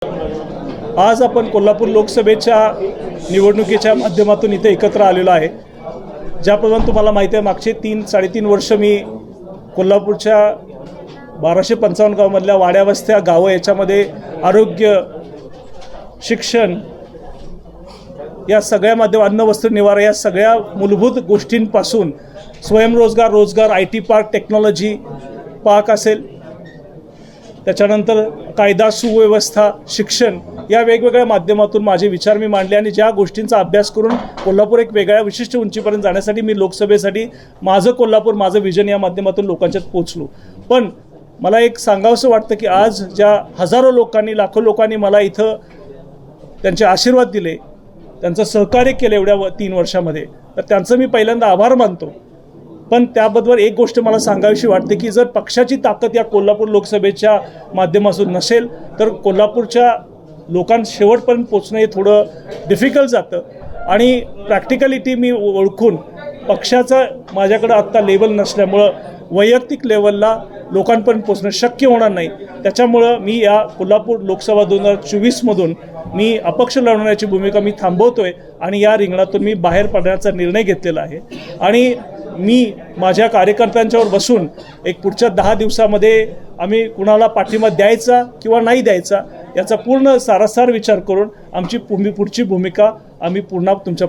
आज आपण कोल्हापूर लोकसभेच्या निवडणुकीच्या माध्यमातून इथे एकत्र आलेलो आहे। ज्याप्रमाणे तुम्हाला माहिती आहे, मागचे 3-3.5 वर्ष मी कोल्हापूरच्या 1255 गावामधल्या वाड्या वस्त्या गावं याच्यामध्ये आरोग्य, शिक्षण या सगळ्या माध्यम, अन्न वस्त्र निवारा या सगळ्या मूलभूत गोष्टींपासून स्वयंरोजगार, रोजगार, IT पार्क, टेक्नॉलॉजी पार्क असेल, त्याच्यानंतर कायदा सुव्यवस्था, शिक्षण या वेगवेगळ्या माध्यमातून माझे विचार मी मांडले आणि ज्या गोष्टींचा अभ्यास करून कोल्हापूर एक वेगळ्या विशिष्ट उंचीपर्यंत जाण्यासाठी मी लोकसभेसाठी माझं कोल्हापूर, माझं विजन या माध्यमातून लोकांच्यात पोहोचलो। पण मला एक सांगावंसं वाटतं की आज ज्या हजारो लोकांनी, लाखो लोकांनी मला इथं त्यांचे आशीर्वाद दिले, त्यांचं सहकार्य केलं एवढ्या 3 वर्षामध्ये, तर त्यांचं मी पहिल्यांदा आभार मानतो। पण त्याबद्दल एक गोष्ट मला सांगावीशी वाटते की जर पक्षाची ताकद या कोल्हापूर लोकसभेच्या माध्यमातून नसेल तर कोल्हापूरच्या लोकांना शेवटपर्यंत पोचणं हे थोडं डिफिकल्ट जातं आणि प्रॅक्टिकलिटी मी ओळखून पक्षाचा माझ्याकडे आत्ता लेवल नसल्यामुळं वैयक्तिक लेवलला लोकांपर्यंत पोचणं शक्य होणार नाही। त्याच्यामुळं मी या कोल्हापूर लोकसभा 2024मधून मी अपक्ष लढवण्याची भूमिका मी थांबवतोय आणि या रिंगणातून मी बाहेर पडण्याचा निर्णय घेतलेला आहे आणि मी माझ्या कार्यकर्त्यांच्यावर बसून एक पुढच्या 10 दिवसामध्ये आम्ही कुणाला पाठिंबा द्यायचा किंवा नाही द्यायचा याचा पूर्ण सारासार विचार करून आमची पुढची भूमिका आम्ही पुन्हा तुमच्या